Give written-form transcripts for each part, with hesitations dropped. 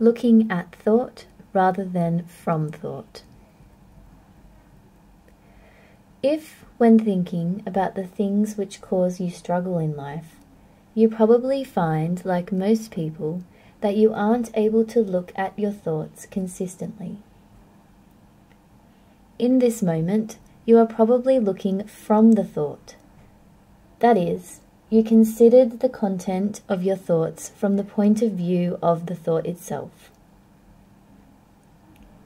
looking at thought rather than from thought. If, when thinking about the things which cause you struggle in life, you probably find, like most people, that you aren't able to look at your thoughts consistently. In this moment, you are probably looking from the thought. That is, you considered the content of your thoughts from the point of view of the thought itself.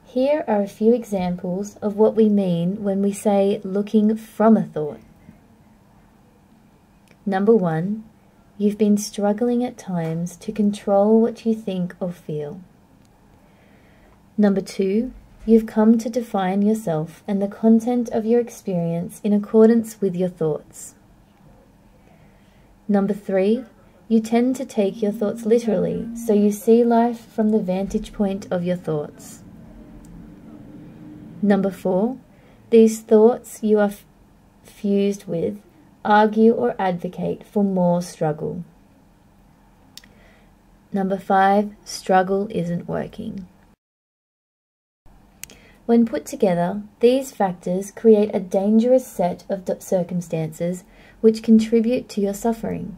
Here are a few examples of what we mean when we say looking from a thought. Number 1, you've been struggling at times to control what you think or feel. Number 2, you've come to define yourself and the content of your experience in accordance with your thoughts. Number 3, you tend to take your thoughts literally, so you see life from the vantage point of your thoughts. Number 4, these thoughts you are fused with argue or advocate for more struggle. Number 5, struggle isn't working. When put together, these factors create a dangerous set of circumstances which contribute to your suffering.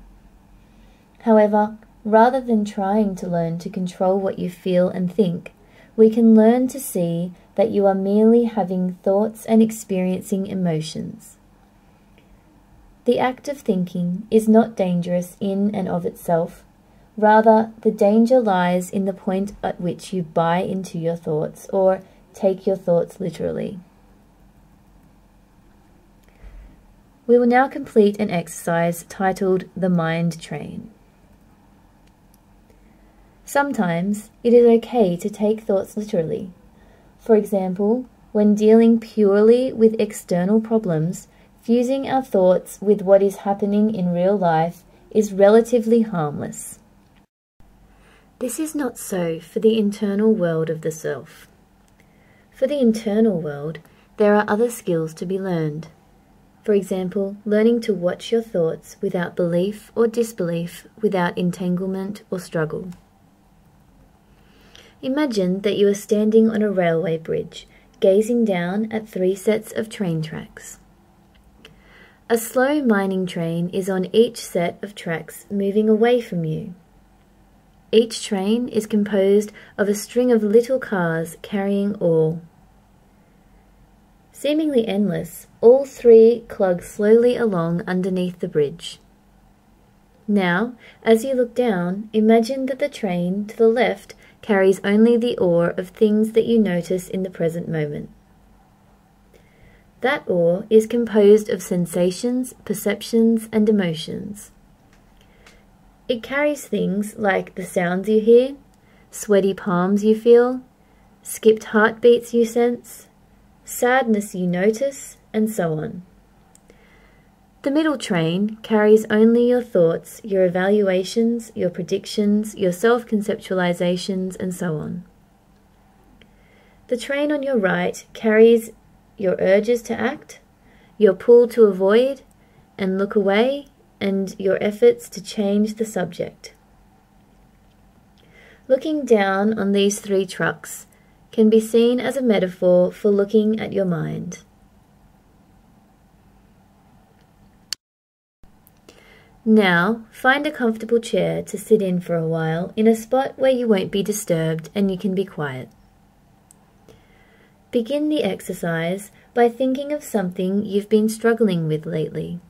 However, rather than trying to learn to control what you feel and think, we can learn to see that you are merely having thoughts and experiencing emotions. The act of thinking is not dangerous in and of itself. Rather, the danger lies in the point at which you buy into your thoughts or take your thoughts literally. We will now complete an exercise titled The Mind Train. Sometimes it is okay to take thoughts literally. For example, when dealing purely with external problems, fusing our thoughts with what is happening in real life is relatively harmless. This is not so for the internal world of the self. For the internal world, there are other skills to be learned. For example, learning to watch your thoughts without belief or disbelief, without entanglement or struggle. Imagine that you are standing on a railway bridge, gazing down at 3 sets of train tracks. A slow mining train is on each set of tracks moving away from you. Each train is composed of a string of little cars carrying ore. Seemingly endless, all 3 clog slowly along underneath the bridge. Now, as you look down, imagine that the train to the left carries only the ore of things that you notice in the present moment. That ore is composed of sensations, perceptions, and emotions. It carries things like the sounds you hear, sweaty palms you feel, skipped heartbeats you sense, sadness you notice, and so on. The middle train carries only your thoughts, your evaluations, your predictions, your self-conceptualizations, and so on. The train on your right carries your urges to act, your pull to avoid and look away, and your efforts to change the subject. Looking down on these 3 trucks can be seen as a metaphor for looking at your mind. Now, find a comfortable chair to sit in for a while in a spot where you won't be disturbed and you can be quiet. Begin the exercise by thinking of something you've been struggling with lately.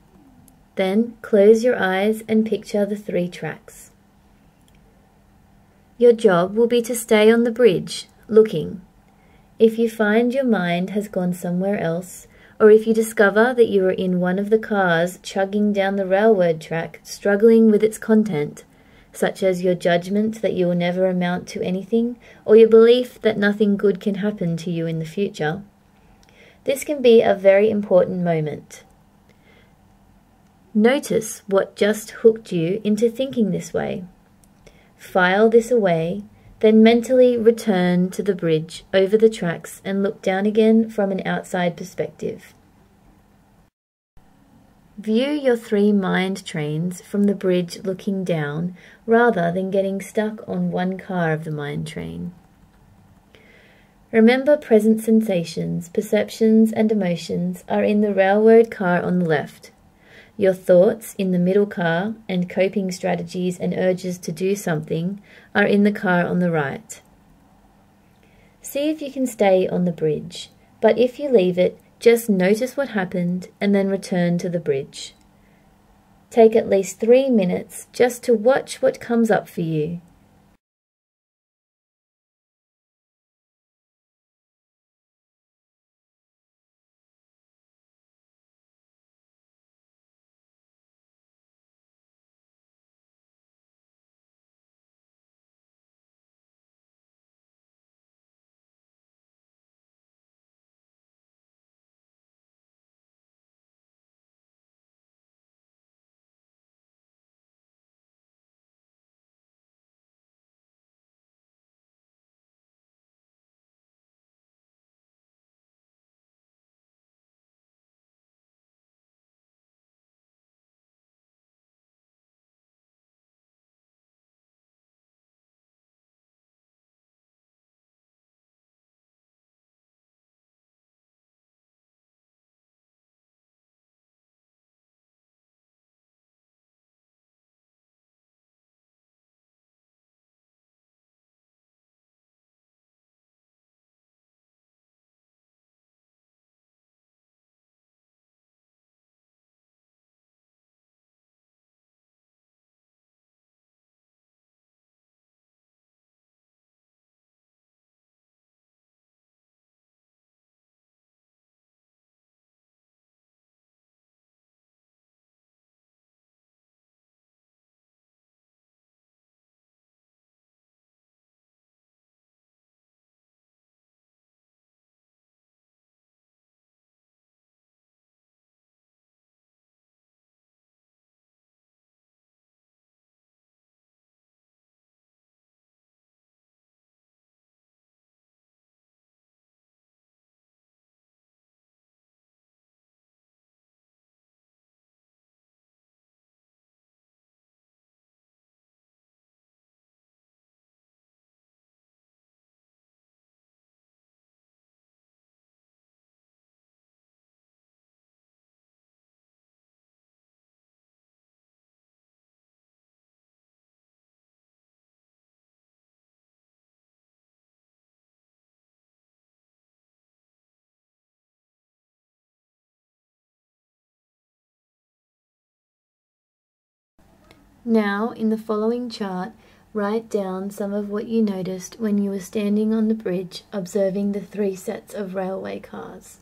Then close your eyes and picture the 3 tracks. Your job will be to stay on the bridge, looking. If you find your mind has gone somewhere else, or if you discover that you are in one of the cars chugging down the railroad track, struggling with its content, such as your judgment that you will never amount to anything, or your belief that nothing good can happen to you in the future, this can be a very important moment. Notice what just hooked you into thinking this way. File this away, then mentally return to the bridge over the tracks and look down again from an outside perspective. View your three mind trains from the bridge looking down rather than getting stuck on one car of the mind train. Remember, present sensations, perceptions and emotions are in the railroad car on the left, your thoughts in the middle car, and coping strategies and urges to do something are in the car on the right. See if you can stay on the bridge, but if you leave it, just notice what happened and then return to the bridge. Take at least 3 minutes just to watch what comes up for you. Now, in the following chart, write down some of what you noticed when you were standing on the bridge observing the 3 sets of railway cars.